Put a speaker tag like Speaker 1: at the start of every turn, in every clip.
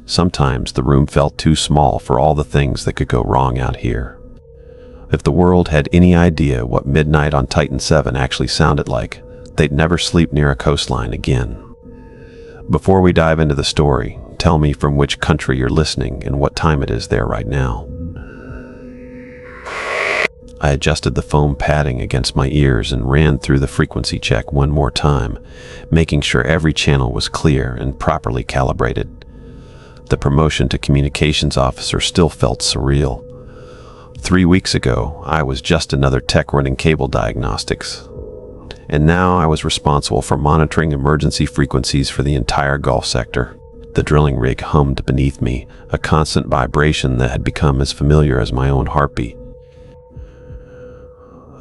Speaker 1: Sometimes the room felt too small for all the things that could go wrong out here. If the world had any idea what midnight on Titan 7 actually sounded like, they'd never sleep near a coastline again. Before we dive into the story, tell me from which country you're listening and what time it is there right now. I adjusted the foam padding against my ears and ran through the frequency check one more time, making sure every channel was clear and properly calibrated. The promotion to communications officer still felt surreal. 3 weeks ago, I was just another tech running cable diagnostics. And now I was responsible for monitoring emergency frequencies for the entire Gulf sector. The drilling rig hummed beneath me, a constant vibration that had become as familiar as my own heartbeat.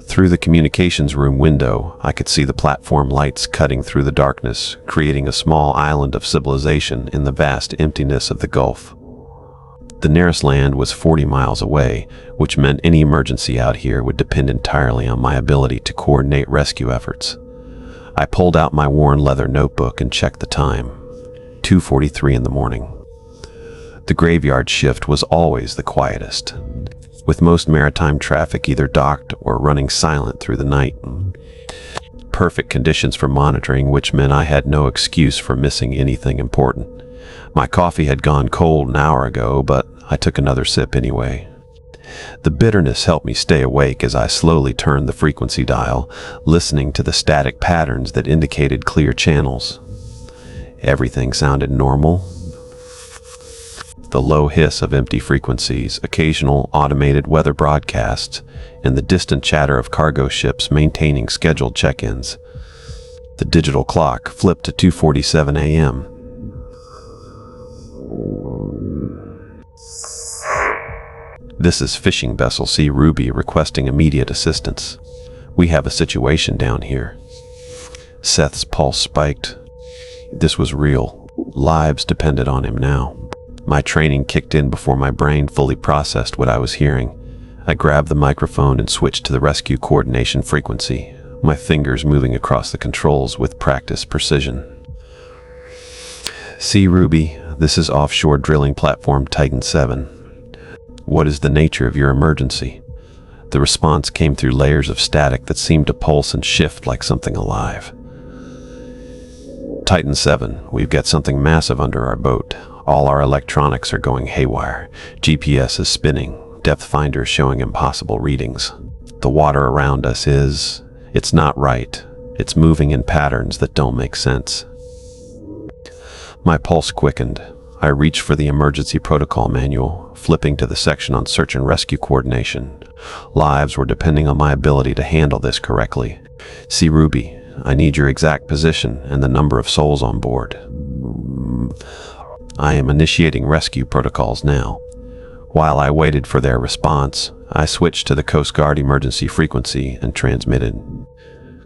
Speaker 1: Through the communications room window, I could see the platform lights cutting through the darkness, creating a small island of civilization in the vast emptiness of the Gulf. The nearest land was 40 miles away, which meant any emergency out here would depend entirely on my ability to coordinate rescue efforts. I pulled out my worn leather notebook and checked the time. 2:43 in the morning. The graveyard shift was always the quietest, with most maritime traffic either docked or running silent through the night. Perfect conditions for monitoring, which meant I had no excuse for missing anything important. My coffee had gone cold an hour ago, but I took another sip anyway. The bitterness helped me stay awake as I slowly turned the frequency dial, listening to the static patterns that indicated clear channels. Everything sounded normal. The low hiss of empty frequencies, occasional automated weather broadcasts, and the distant chatter of cargo ships maintaining scheduled check-ins. The digital clock flipped to 2:47 a.m. This is fishing vessel C. Ruby requesting immediate assistance. We have a situation down here. Seth's pulse spiked. This was real. Lives depended on him now. My training kicked in before my brain fully processed what I was hearing. I grabbed the microphone and switched to the rescue coordination frequency, my fingers moving across the controls with practiced precision. C. Ruby, this is offshore drilling platform Titan 7. What is the nature of your emergency? The response came through layers of static that seemed to pulse and shift like something alive. Titan 7, we've got something massive under our boat. All our electronics are going haywire. GPS is spinning. Depth finder showing impossible readings. The water around us it's not right. It's moving in patterns that don't make sense. My pulse quickened. I reached for the emergency protocol manual, flipping to the section on search and rescue coordination. Lives were depending on my ability to handle this correctly. C. Ruby, I need your exact position and the number of souls on board. I am initiating rescue protocols now. While I waited for their response, I switched to the Coast Guard emergency frequency and transmitted.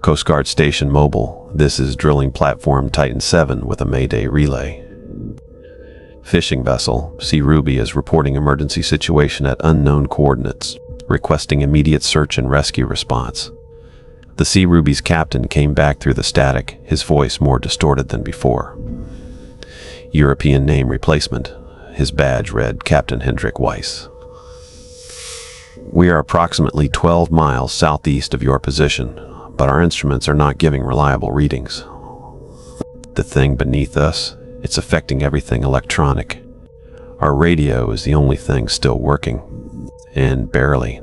Speaker 1: Coast Guard Station Mobile, this is drilling platform Titan 7 with a Mayday relay. Fishing vessel, C. Ruby is reporting emergency situation at unknown coordinates, requesting immediate search and rescue response. The C. Ruby's captain came back through the static, his voice more distorted than before. European name replacement. His badge read Captain Hendrik Weiss. We are approximately 12 miles southeast of your position, but our instruments are not giving reliable readings. The thing beneath us, it's affecting everything electronic. Our radio is the only thing still working, and barely.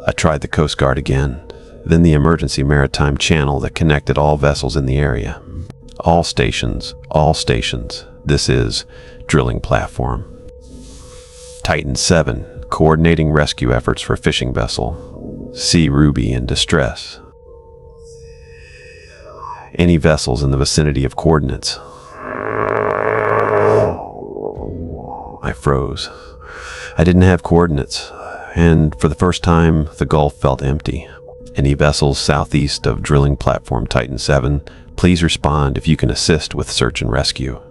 Speaker 1: I tried the Coast Guard again, then the emergency maritime channel that connected all vessels in the area. All stations, this is drilling platform. Titan 7, coordinating rescue efforts for fishing vessel. C. Ruby in distress. Any vessels in the vicinity of coordinates? I froze. I didn't have coordinates, and for the first time, the Gulf felt empty. Any vessels southeast of drilling platform Titan 7, please respond if you can assist with search and rescue.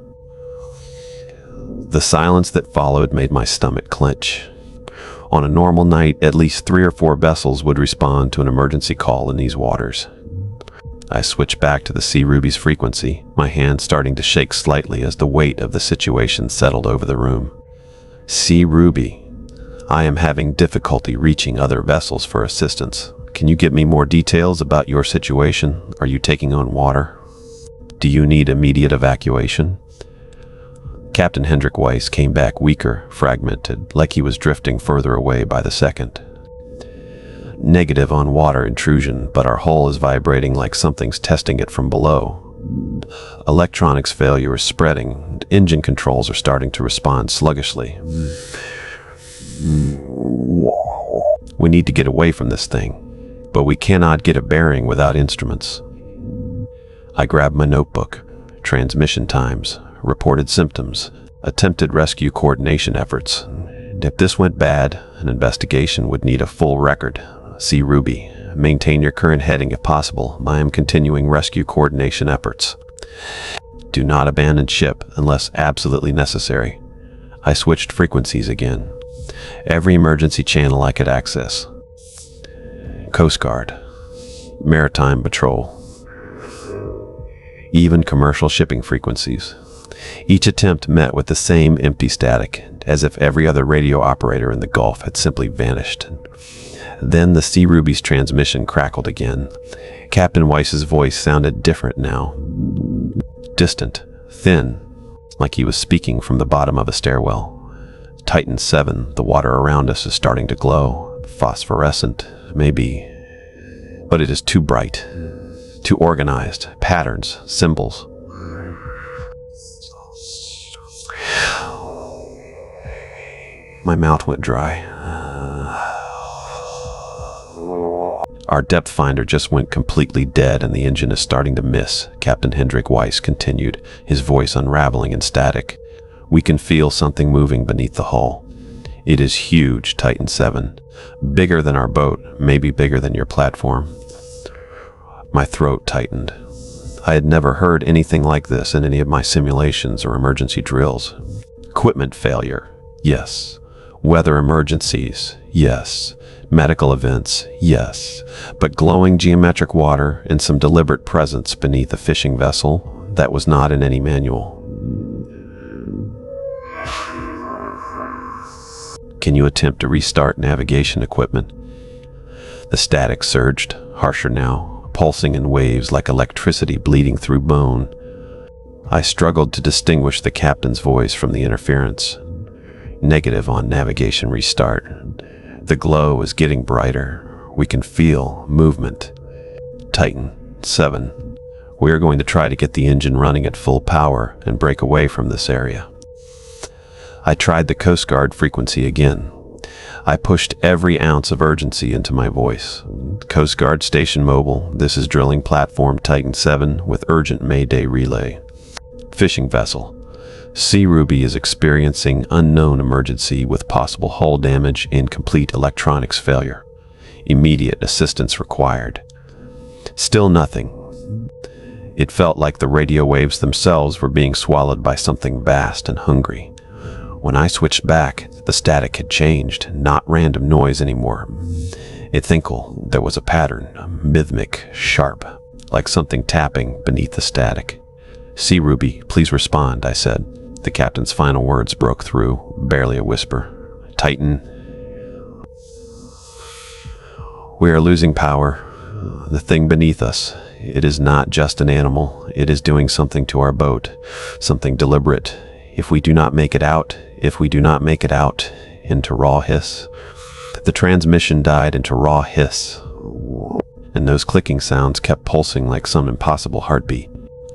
Speaker 1: The silence that followed made my stomach clench. On a normal night, at least 3 or 4 vessels would respond to an emergency call in these waters. I switched back to the Sea Ruby's frequency, my hand starting to shake slightly as the weight of the situation settled over the room. Sea Ruby, I am having difficulty reaching other vessels for assistance. Can you give me more details about your situation? Are you taking on water? Do you need immediate evacuation? Captain Hendrik Weiss came back weaker, fragmented, like he was drifting further away by the second. Negative on water intrusion, but our hull is vibrating like something's testing it from below. Electronics failure is spreading. Engine controls are starting to respond sluggishly. We need to get away from this thing, but we cannot get a bearing without instruments. I grabbed my notebook. Transmission times, reported symptoms, attempted rescue coordination efforts. If this went bad, an investigation would need a full record. Sea Ruby, maintain your current heading if possible. I am continuing rescue coordination efforts. Do not abandon ship unless absolutely necessary. I switched frequencies again. Every emergency channel I could access. Coast Guard, Maritime Patrol, even commercial shipping frequencies. Each attempt met with the same empty static, as if every other radio operator in the Gulf had simply vanished. Then the Sea Ruby's transmission crackled again. Captain Weiss's voice sounded different now. Distant, thin, like he was speaking from the bottom of a stairwell. Titan 7, the water around us is starting to glow. Phosphorescent, maybe. But it is too bright, too organized. Patterns, symbols. My mouth went dry. Our depth finder just went completely dead and the engine is starting to miss, Captain Hendrik Weiss continued, his voice unraveling in static. We can feel something moving beneath the hull. It is huge, Titan 7. Bigger than our boat, maybe bigger than your platform. My throat tightened. I had never heard anything like this in any of my simulations or emergency drills. Equipment failure, yes. Weather emergencies, yes. Medical events, yes. But glowing geometric water and some deliberate presence beneath a fishing vessel, that was not in any manual. Can you attempt to restart navigation equipment? The static surged, harsher now, pulsing in waves like electricity bleeding through bone. I struggled to distinguish the captain's voice from the interference. Negative on navigation restart. The glow is getting brighter. We can feel movement. Titan 7. We are going to try to get the engine running at full power and break away from this area. I tried the Coast Guard frequency again. I pushed every ounce of urgency into my voice. Coast Guard Station Mobile, this is drilling platform Titan 7 with urgent Mayday relay. Fishing vessel. Sea Ruby is experiencing unknown emergency with possible hull damage and complete electronics failure. Immediate assistance required. Still nothing. It felt like the radio waves themselves were being swallowed by something vast and hungry. When I switched back, the static had changed, not random noise anymore. Ithinkle, there was a pattern, rhythmic, sharp, like something tapping beneath the static. Sea Ruby, please respond, I said. The captain's final words broke through, barely a whisper. Titan. We are losing power. The thing beneath us. It is not just an animal. It is doing something to our boat. Something deliberate. If we do not make it out, into raw hiss. The transmission died into raw hiss. And those clicking sounds kept pulsing like some impossible heartbeat.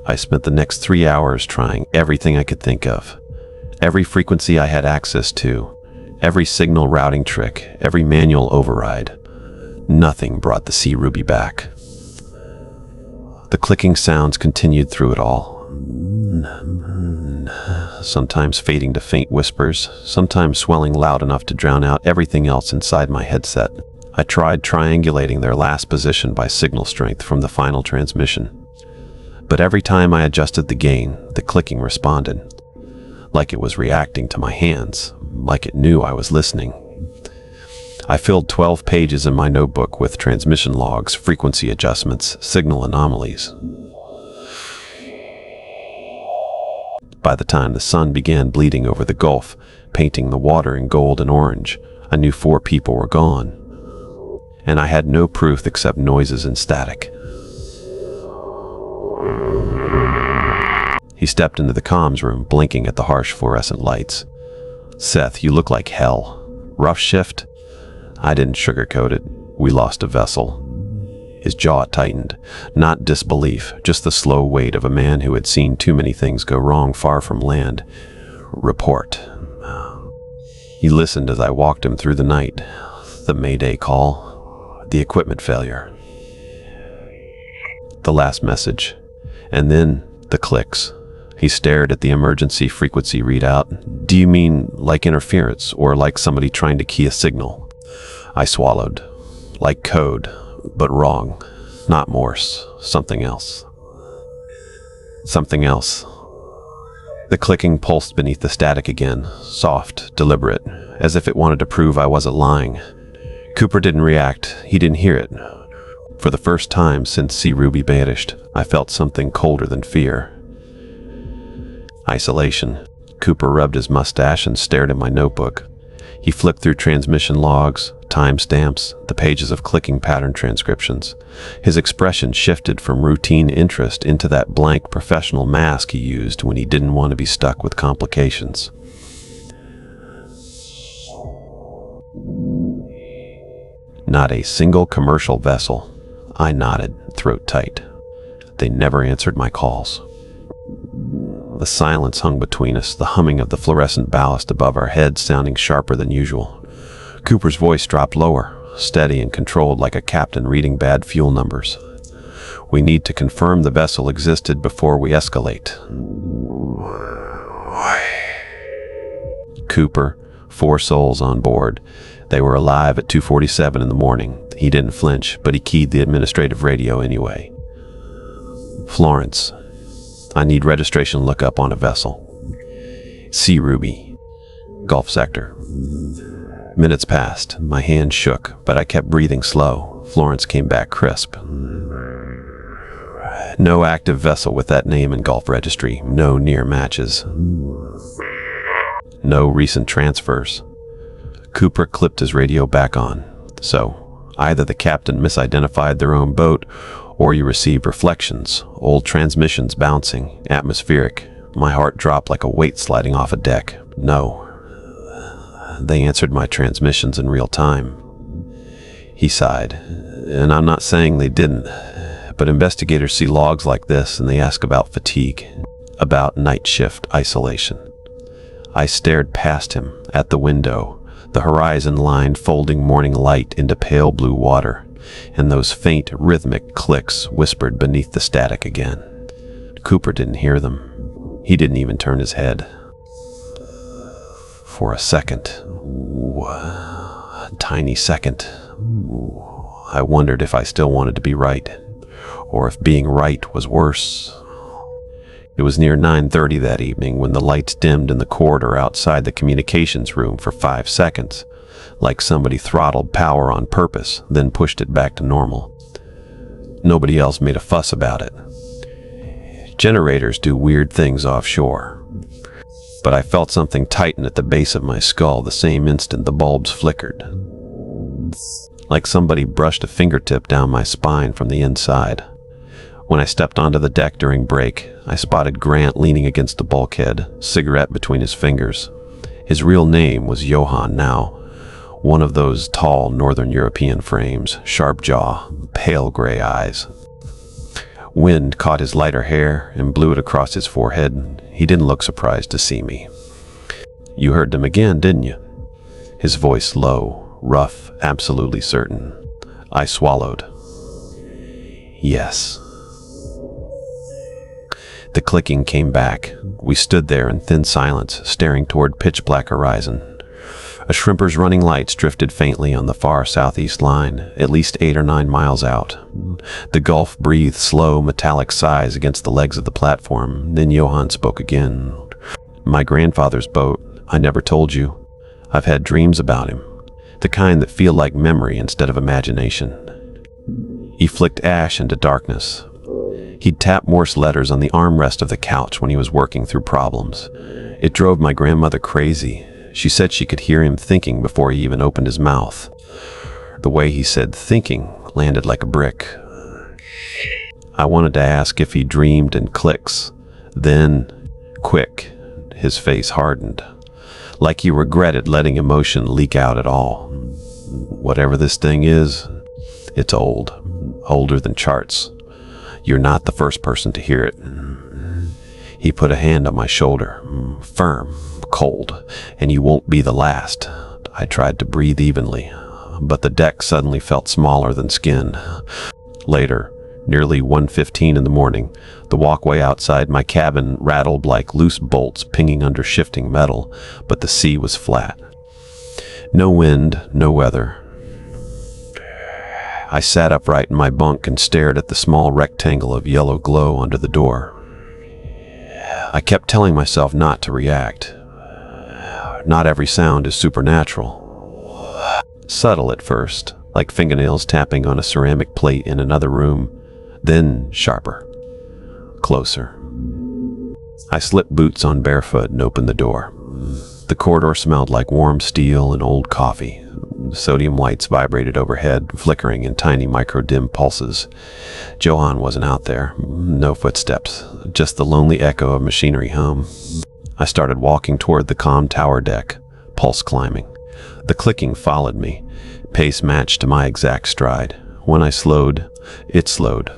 Speaker 1: I spent the next 3 hours trying everything I could think of. Every frequency I had access to. Every signal routing trick. Every manual override. Nothing brought the Sea Ruby back. The clicking sounds continued through it all. Sometimes fading to faint whispers. Sometimes swelling loud enough to drown out everything else inside my headset. I tried triangulating their last position by signal strength from the final transmission. But every time I adjusted the gain, the clicking responded. Like it was reacting to my hands, like it knew I was listening. I filled 12 pages in my notebook with transmission logs, frequency adjustments, signal anomalies. By the time the sun began bleeding over the Gulf, painting the water in gold and orange, I knew 4 people were gone. And I had no proof except noises and static. He stepped into the comms room, blinking at the harsh fluorescent lights. "Seth, you look like hell. Rough shift?" I didn't sugarcoat it. "We lost a vessel." His jaw tightened. Not disbelief, just the slow weight of a man who had seen too many things go wrong far from land. "Report." He listened as I walked him through the night. The Mayday call, the equipment failure, the last message, and then the clicks. He stared at the emergency frequency readout. "Do you mean like interference, or like somebody trying to key a signal?" I swallowed. "Like code, but wrong. Not Morse. Something else." Something else. The clicking pulsed beneath the static again, soft, deliberate, as if it wanted to prove I wasn't lying. Cooper didn't react. He didn't hear it. For the first time since C. Ruby vanished, I felt something colder than fear. Isolation. Cooper rubbed his mustache and stared at my notebook. He flipped through transmission logs, timestamps, the pages of clicking pattern transcriptions. His expression shifted from routine interest into that blank professional mask he used when he didn't want to be stuck with complications. "Not a single commercial vessel." I nodded, throat tight. They never answered my calls. The silence hung between us, the humming of the fluorescent ballast above our heads sounding sharper than usual. Cooper's voice dropped lower, steady and controlled like a captain reading bad fuel numbers. "We need to confirm the vessel existed before we escalate." Cooper, 4 souls on board. They were alive at 2:47 in the morning. He didn't flinch, but he keyed the administrative radio anyway. "Florence. I need registration lookup on a vessel. C. Ruby. Gulf sector." Minutes passed. My hand shook, but I kept breathing slow. Florence came back crisp. "No active vessel with that name in Gulf registry. No near matches. No recent transfers." Cooper clipped his radio back on. "So, either the captain misidentified their own boat, or you received reflections, old transmissions bouncing, atmospheric." My heart dropped like a weight sliding off a deck. "No. They answered my transmissions in real time." He sighed. "And I'm not saying they didn't, but investigators see logs like this and they ask about fatigue, about night shift isolation." I stared past him, at the window, the horizon line folding morning light into pale blue water, and those faint, rhythmic clicks whispered beneath the static again. Cooper didn't hear them. He didn't even turn his head. For a second, a tiny second, I wondered if I still wanted to be right, or if being right was worse. It was near 9:30 that evening when the lights dimmed in the corridor outside the communications room for 5 seconds, like somebody throttled power on purpose, then pushed it back to normal. Nobody else made a fuss about it. Generators do weird things offshore. But I felt something tighten at the base of my skull the same instant the bulbs flickered. Like somebody brushed a fingertip down my spine from the inside. When I stepped onto the deck during break, I spotted Grant leaning against the bulkhead, cigarette between his fingers. His real name was Johann now, one of those tall Northern European frames, sharp jaw, pale gray eyes. Wind caught his lighter hair and blew it across his forehead. He didn't look surprised to see me. "You heard them again, didn't you?" His voice low, rough, absolutely certain. I swallowed. "Yes." The clicking came back. We stood there in thin silence, staring toward pitch-black horizon. A shrimper's running lights drifted faintly on the far southeast line, at least 8 or 9 miles out. The Gulf breathed slow, metallic sighs against the legs of the platform. Then Johann spoke again. "My grandfather's boat. I never told you. I've had dreams about him. the kind that feel like memory instead of imagination. He flicked ash into darkness. He'd tap Morse letters on the armrest of the couch when he was working through problems. It drove my grandmother crazy. She said she could hear him thinking before he even opened his mouth. The way he said thinking landed like a brick. I wanted to ask if he dreamed in clicks. Then, quick, his face hardened, like he regretted letting emotion leak out at all. Whatever this thing is, it's old, older than charts. You're not the first person to hear it. He put a hand on my shoulder, firm, cold, and you won't be the last. I tried to breathe evenly, but the deck suddenly felt smaller than skin. Later, nearly 1:15 in the morning, the walkway outside my cabin rattled like loose bolts pinging under shifting metal, but the sea was flat. No wind, no weather. I sat upright in my bunk and stared at the small rectangle of yellow glow under the door. I kept telling myself not to react. Not every sound is supernatural. Subtle at first, like fingernails tapping on a ceramic plate in another room, then sharper, closer. I slipped boots on barefoot and opened the door. The corridor smelled like warm steel and old coffee. Sodium lights vibrated overhead, flickering in tiny micro-dim pulses. Johan wasn't out there. No footsteps, just the lonely echo of machinery hum. I started walking toward the calm tower deck, pulse climbing. The clicking followed me, pace matched to my exact stride. When I slowed, it slowed.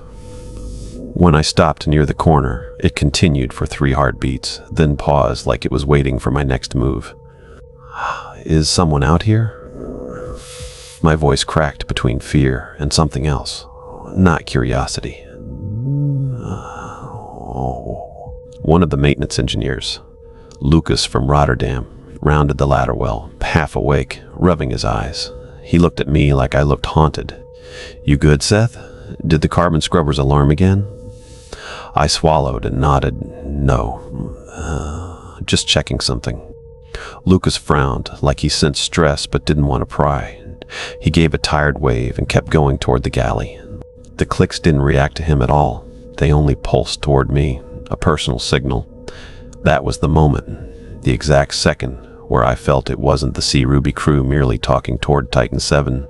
Speaker 1: When I stopped near the corner, it continued for 3 heartbeats, then paused like it was waiting for my next move. Is someone out here? My voice cracked between fear and something else, not curiosity. One of the maintenance engineers, Lucas from Rotterdam, rounded the ladder well, half awake, rubbing his eyes. He looked at me like I looked haunted. You good, Seth? Did the carbon scrubbers alarm again? I swallowed and nodded. No. Just checking something. Lucas frowned, like he sensed stress but didn't want to pry. He gave a tired wave and kept going toward the galley. The clicks didn't react to him at all. They only pulsed toward me, a personal signal. That was the moment, the exact second, where I felt it wasn't the Sea Ruby crew merely talking toward Titan 7.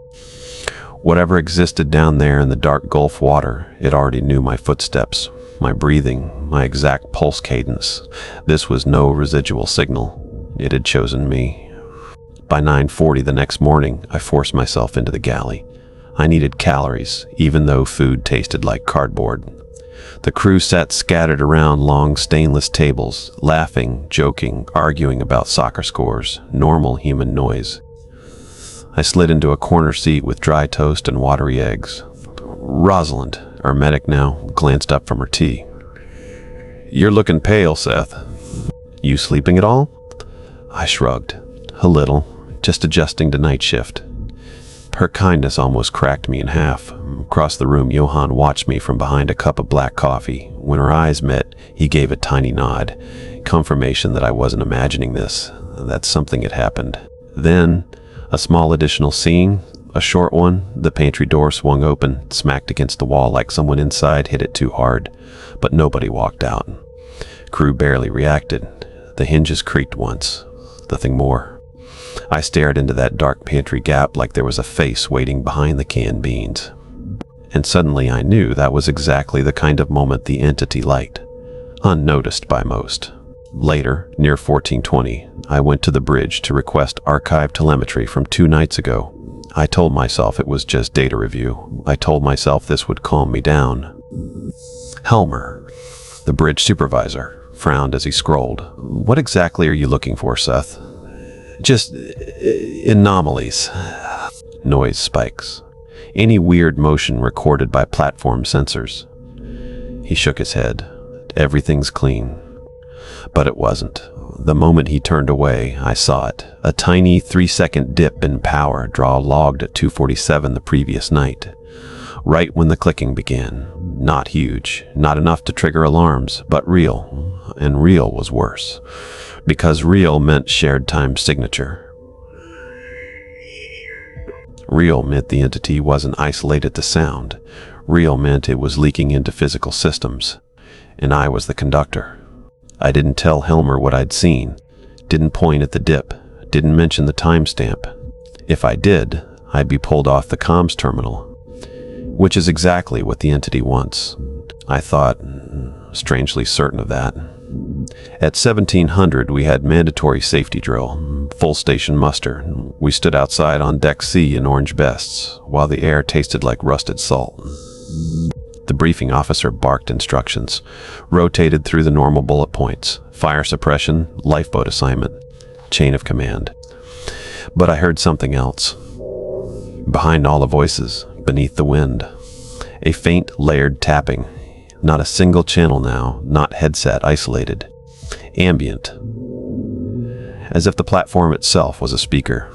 Speaker 1: Whatever existed down there in the dark Gulf water, it already knew my footsteps, my breathing, my exact pulse cadence. This was no residual signal. It had chosen me. By 9:40 the next morning, I forced myself into the galley. I needed calories, even though food tasted like cardboard. The crew sat scattered around long stainless tables, laughing, joking, arguing about soccer scores, normal human noise. I slid into a corner seat with dry toast and watery eggs. Rosalind, our medic now, glanced up from her tea. You're looking pale, Seth. You sleeping at all? I shrugged. A little, just adjusting to night shift. Her kindness almost cracked me in half. Across the room, Johan watched me from behind a cup of black coffee. When our eyes met, he gave a tiny nod. Confirmation that I wasn't imagining this, that something had happened. Then, a small additional scene, a short one. The pantry door swung open, smacked against the wall like someone inside hit it too hard. But nobody walked out. Crew barely reacted. The hinges creaked once. Nothing more. I stared into that dark pantry gap like there was a face waiting behind the canned beans. And suddenly I knew that was exactly the kind of moment the entity liked, unnoticed by most. Later, near 1420, I went to the bridge to request archived telemetry from 2 nights ago. I told myself it was just data review. I told myself this would calm me down. Helmer, the bridge supervisor, frowned as he scrolled. What exactly are you looking for, Seth? Just anomalies. Noise spikes. Any weird motion recorded by platform sensors. He shook his head. Everything's clean. But it wasn't. The moment he turned away, I saw it. A tiny 3-second dip in power draw logged at 2:47 the previous night. Right when the clicking began. Not huge, not enough to trigger alarms, but real. And real was worse. Because real meant shared time signature. Real meant the entity wasn't isolated to sound. Real meant it was leaking into physical systems, and I was the conductor. I didn't tell Helmer what I'd seen, didn't point at the dip, didn't mention the timestamp. If I did, I'd be pulled off the comms terminal, which is exactly what the entity wants. I thought, strangely certain of that. At 1700, we had mandatory safety drill, full station muster. We stood outside on Deck C in orange vests, while the air tasted like rusted salt. The briefing officer barked instructions, rotated through the normal bullet points: fire suppression, lifeboat assignment, chain of command. But I heard something else. Behind all the voices, beneath the wind, a faint, layered tapping. Not a single channel now, not headset isolated. Ambient. As if the platform itself was a speaker.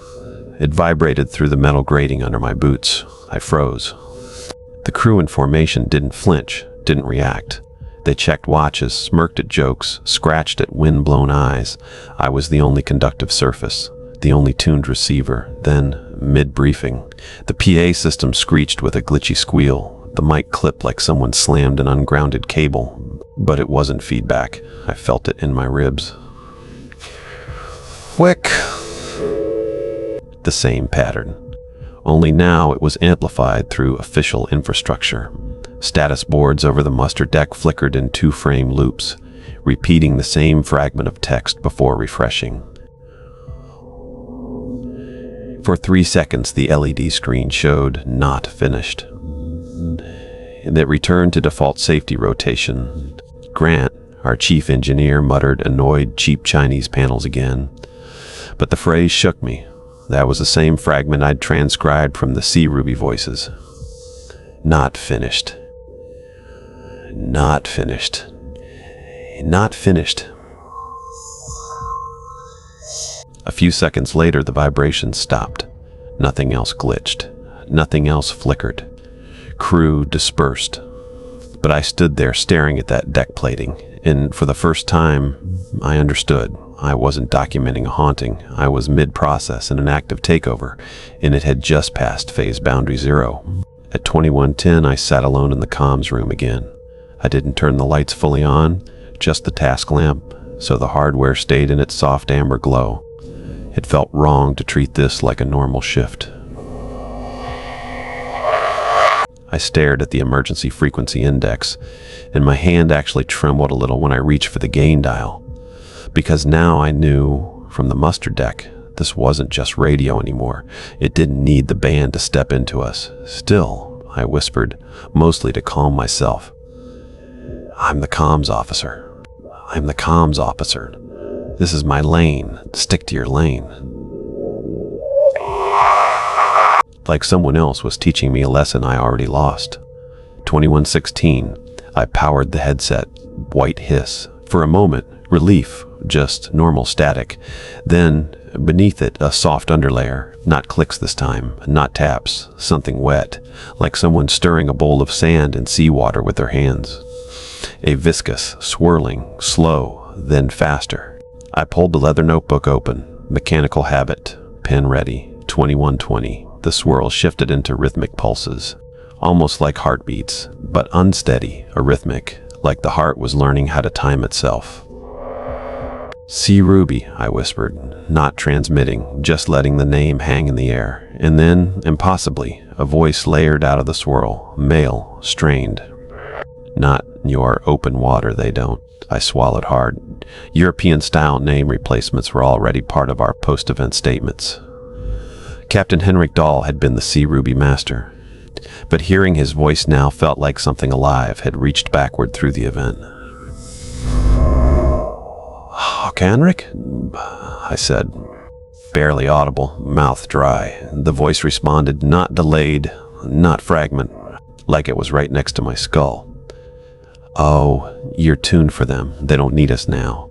Speaker 1: It vibrated through the metal grating under my boots. I froze. The crew in formation didn't flinch, didn't react. They checked watches, smirked at jokes, scratched at wind-blown eyes. I was the only conductive surface, the only tuned receiver. Then, mid-briefing, the PA system screeched with a glitchy squeal. The mic clipped like someone slammed an ungrounded cable, but it wasn't feedback. I felt it in my ribs. Wick. The same pattern. Only now it was amplified through official infrastructure. Status boards over the muster deck flickered in two-frame loops, repeating the same fragment of text before refreshing. For 3 seconds, the LED screen showed "not finished." And it returned to default safety rotation. Grant, our chief engineer, muttered annoyed cheap Chinese panels again. But the phrase shook me. That was the same fragment I'd transcribed from the Sea Ruby voices. Not finished. Not finished. Not finished. A few seconds later, the vibration stopped. Nothing else glitched. Nothing else flickered. Crew dispersed. But I stood there staring at that deck plating, and for the first time, I understood. I wasn't documenting a haunting. I was mid-process in an active takeover, and it had just passed phase boundary 0. At 2110, I sat alone in the comms room again. I didn't turn the lights fully on, just the task lamp, so the hardware stayed in its soft amber glow. It felt wrong to treat this like a normal shift. I stared at the emergency frequency index, and my hand actually trembled a little when I reached for the gain dial. Because now I knew, from the muster deck, this wasn't just radio anymore. It didn't need the band to step into us. Still, I whispered, mostly to calm myself. I'm the comms officer. I'm the comms officer. This is my lane. Stick to your lane. Like someone else was teaching me a lesson I already lost. 2116, I powered the headset. White hiss. For a moment, relief, just normal static. Then, beneath it, a soft underlayer. Not clicks this time, not taps, something wet, like someone stirring a bowl of sand and seawater with their hands. A viscous, swirling, slow, then faster. I pulled the leather notebook open, mechanical habit, pen ready, 2120. The swirl shifted into rhythmic pulses, almost like heartbeats, but unsteady, arrhythmic, like the heart was learning how to time itself. Sea Ruby, I whispered, not transmitting, just letting the name hang in the air. And then, impossibly, a voice layered out of the swirl, male, strained. Not your open water, they don't. I swallowed hard. European-style name replacements were already part of our post-event statements. Captain Henrik Dahl had been the Sea Ruby master, but hearing his voice now felt like something alive had reached backward through the event. Henrik? I said, barely audible, mouth dry. The voice responded, not delayed, not fragment, like it was right next to my skull. Oh, you're tuned for them. They don't need us now.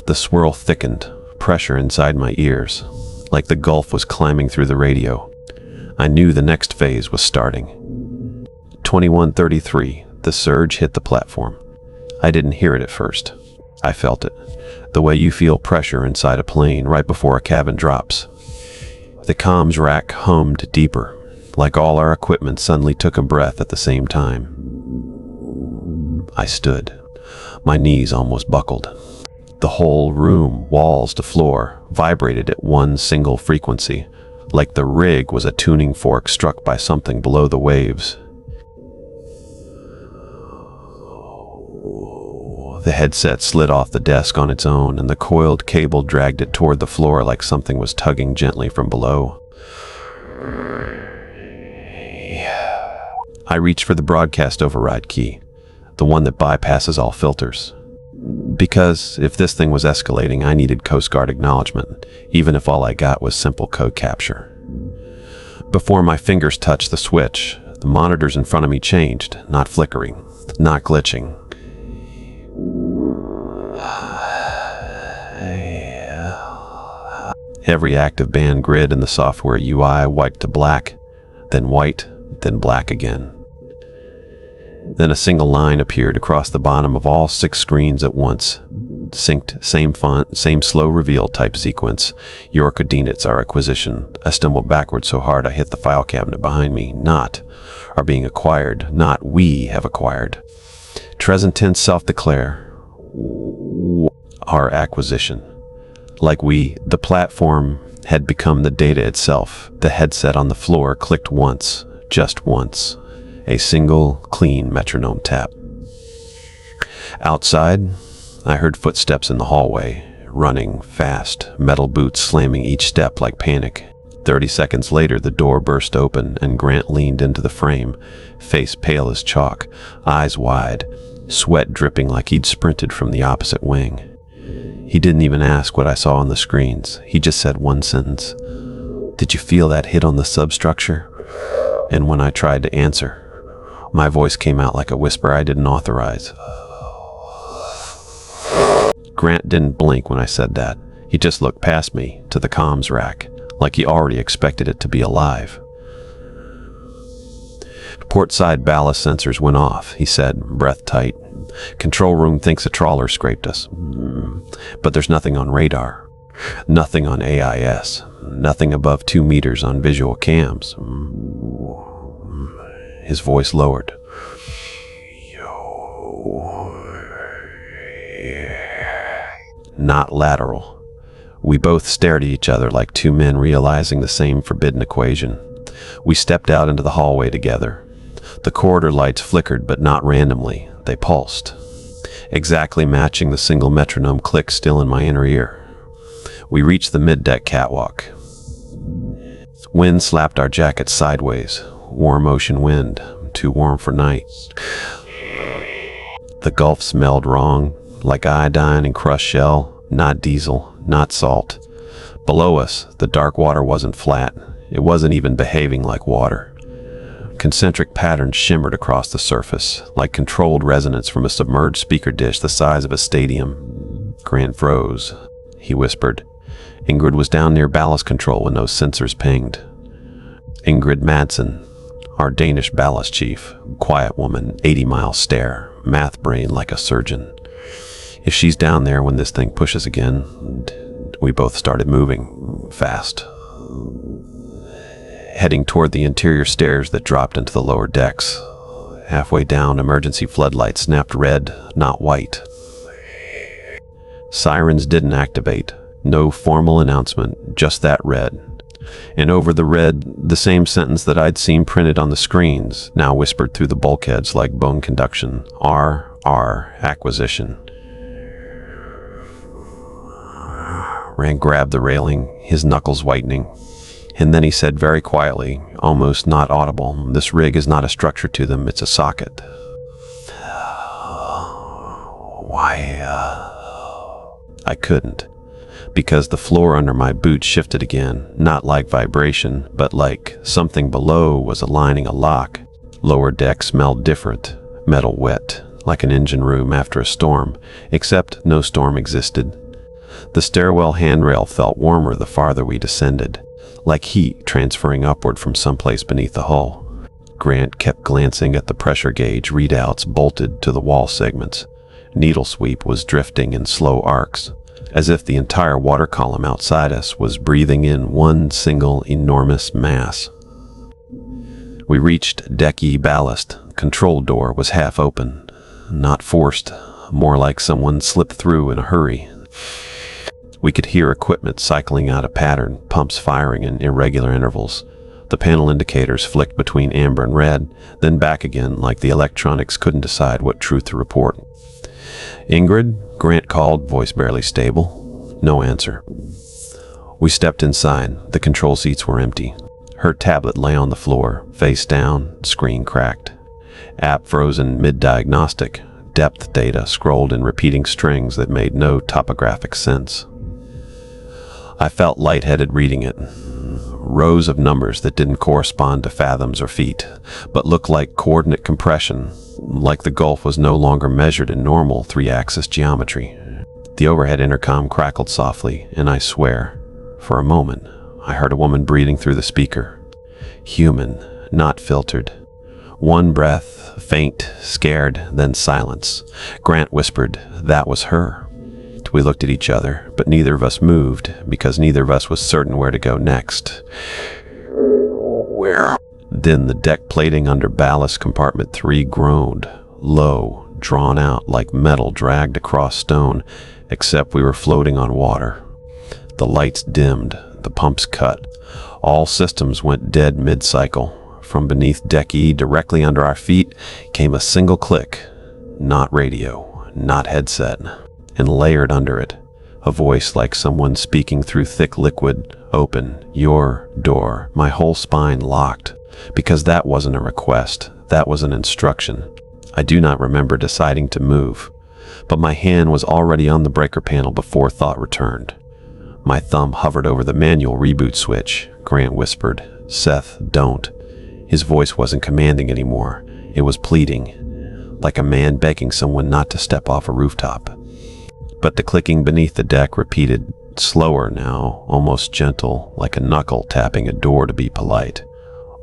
Speaker 1: The swirl thickened, pressure inside my ears, like the gulf was climbing through the radio. I knew the next phase was starting. 2133, the surge hit the platform. I didn't hear it at first. I felt it, the way you feel pressure inside a plane right before a cabin drops. The comms rack hummed deeper, like all our equipment suddenly took a breath at the same time. I stood. My knees almost buckled. The whole room, walls to floor, vibrated at one single frequency, like the rig was a tuning fork struck by something below the waves. The headset slid off the desk on its own, and the coiled cable dragged it toward the floor like something was tugging gently from below. I reached for the broadcast override key, the one that bypasses all filters. Because if this thing was escalating, I needed Coast Guard acknowledgement, even if all I got was simple code capture. Before my fingers touched the switch, the monitors in front of me changed, not flickering, not glitching. Every active band grid in the software UI wiped to black, then white, then black again. Then a single line appeared across the bottom of all 6 screens at once. Synced, same font, same slow reveal type sequence. Your coordinates are acquisition. I stumbled backward so hard I hit the file cabinet behind me. Not are being acquired, not we have acquired. Present tense self-declare. Our acquisition. Like we, the platform, had become the data itself. The headset on the floor clicked once, just once. A single, clean metronome tap. Outside, I heard footsteps in the hallway, running fast, metal boots slamming each step like panic. 30 seconds later, the door burst open and Grant leaned into the frame, face pale as chalk, eyes wide, sweat dripping like he'd sprinted from the opposite wing. He didn't even ask what I saw on the screens. He just said one sentence. "Did you feel that hit on the substructure?" And when I tried to answer, my voice came out like a whisper I didn't authorize. Grant didn't blink when I said that. He just looked past me to the comms rack, like he already expected it to be alive. Port side ballast sensors went off, he said, breath tight. Control room thinks a trawler scraped us. But there's nothing on radar. Nothing on AIS. Nothing above 2 meters on visual cams. His voice lowered. Not lateral. We both stared at each other like 2 men realizing the same forbidden equation. We stepped out into the hallway together. The corridor lights flickered, but not randomly. They pulsed, exactly matching the single metronome click still in my inner ear. We reached the mid-deck catwalk. Wind slapped our jackets sideways. Warm ocean wind, too warm for night. The Gulf smelled wrong, like iodine and crushed shell, not diesel, not salt. Below us, the dark water wasn't flat. It wasn't even behaving like water. Concentric patterns shimmered across the surface, like controlled resonance from a submerged speaker dish the size of a stadium. Grant froze. He whispered. Ingrid was down near ballast control when those sensors pinged. Ingrid Madsen, our Danish ballast chief, quiet woman, 80-mile stare, math brain like a surgeon. If she's down there when this thing pushes again, we both started moving, fast. Heading toward the interior stairs that dropped into the lower decks. Halfway down, emergency floodlights snapped red, not white. Sirens didn't activate. No formal announcement, just that red. And over the red, the same sentence that I'd seen printed on the screens, now whispered through the bulkheads like bone conduction. R, acquisition. Rand grabbed the railing, his knuckles whitening. And then he said very quietly, almost not audible, "This rig is not a structure to them, it's a socket." Why, I couldn't. Because the floor under my boots shifted again, not like vibration, but like something below was aligning a lock. Lower deck smelled different, metal wet, like an engine room after a storm, except no storm existed. The stairwell handrail felt warmer the farther we descended, like heat transferring upward from someplace beneath the hull. Grant kept glancing at the pressure gauge readouts bolted to the wall segments. Needle sweep was drifting in slow arcs, as if the entire water column outside us was breathing in one single enormous mass. We reached Deck E ballast. Control door was half open, not forced, more like someone slipped through in a hurry. We could hear equipment cycling out of pattern, pumps firing in irregular intervals. The panel indicators flicked between amber and red, then back again like the electronics couldn't decide what truth to report. "Ingrid?" Grant called, voice barely stable. No answer. We stepped inside. The control seats were empty. Her tablet lay on the floor, face down, screen cracked. App frozen mid-diagnostic. Depth data scrolled in repeating strings that made no topographic sense. I felt lightheaded reading it. Rows of numbers that didn't correspond to fathoms or feet, but looked like coordinate compression, like the gulf was no longer measured in normal three-axis geometry. The overhead intercom crackled softly, and I swear, for a moment, I heard a woman breathing through the speaker. Human, not filtered. One breath, faint, scared, then silence. Grant whispered, "That was her." We looked at each other, but neither of us moved, because neither of us was certain where to go next. "Where?" Then the deck plating under ballast compartment 3 groaned, low, drawn out like metal dragged across stone, except we were floating on water. The lights dimmed, the pumps cut. All systems went dead mid-cycle. From beneath Deck E, directly under our feet, came a single click. Not radio, not headset. And layered under it, a voice like someone speaking through thick liquid. "Open your door." My whole spine locked, because that wasn't a request, that was an instruction. I do not remember deciding to move, but my hand was already on the breaker panel before thought returned. My thumb hovered over the manual reboot switch. Grant whispered, "Seth, don't." His voice wasn't commanding anymore, it was pleading, like a man begging someone not to step off a rooftop. But the clicking beneath the deck repeated, slower now, almost gentle, like a knuckle tapping a door to be polite.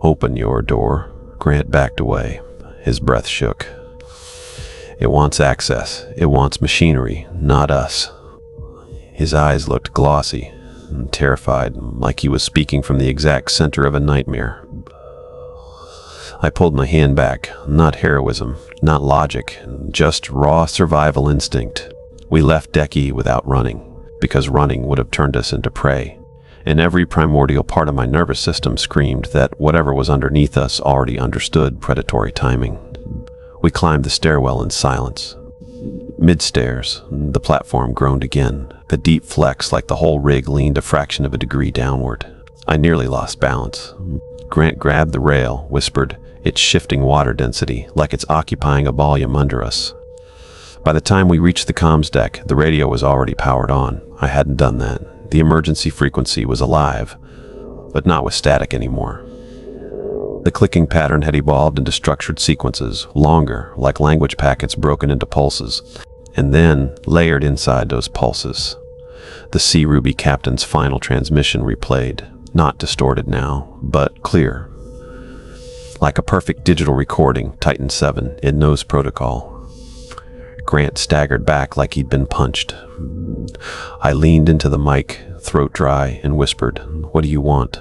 Speaker 1: "Open your door." Grant backed away. His breath shook. "It wants access. It wants machinery, not us." His eyes looked glossy and terrified, like he was speaking from the exact center of a nightmare. I pulled my hand back. Not heroism, not logic, just raw survival instinct. We left Deck E without running, because running would have turned us into prey, and every primordial part of my nervous system screamed that whatever was underneath us already understood predatory timing. We climbed the stairwell in silence. Mid-stairs, the platform groaned again, the deep flex like the whole rig leaned a fraction of a degree downward. I nearly lost balance. Grant grabbed the rail, whispered, its shifting water density, like it's occupying a volume under us. By the time we reached the comms deck, the radio was already powered on. I hadn't done that. The emergency frequency was alive, but not with static anymore. The clicking pattern had evolved into structured sequences, longer, like language packets broken into pulses, and then layered inside those pulses. The Sea Ruby captain's final transmission replayed, not distorted now, but clear. Like a perfect digital recording, Titan 7, it knows protocol. Grant staggered back like he'd been punched. I leaned into the mic, throat dry, and whispered, "What do you want?"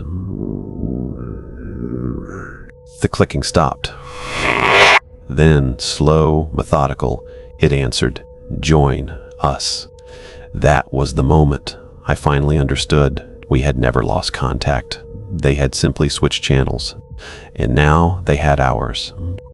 Speaker 1: The clicking stopped. Then, slow, methodical, it answered, "Join us." That was the moment. I finally understood. We had never lost contact. They had simply switched channels. And now they had ours.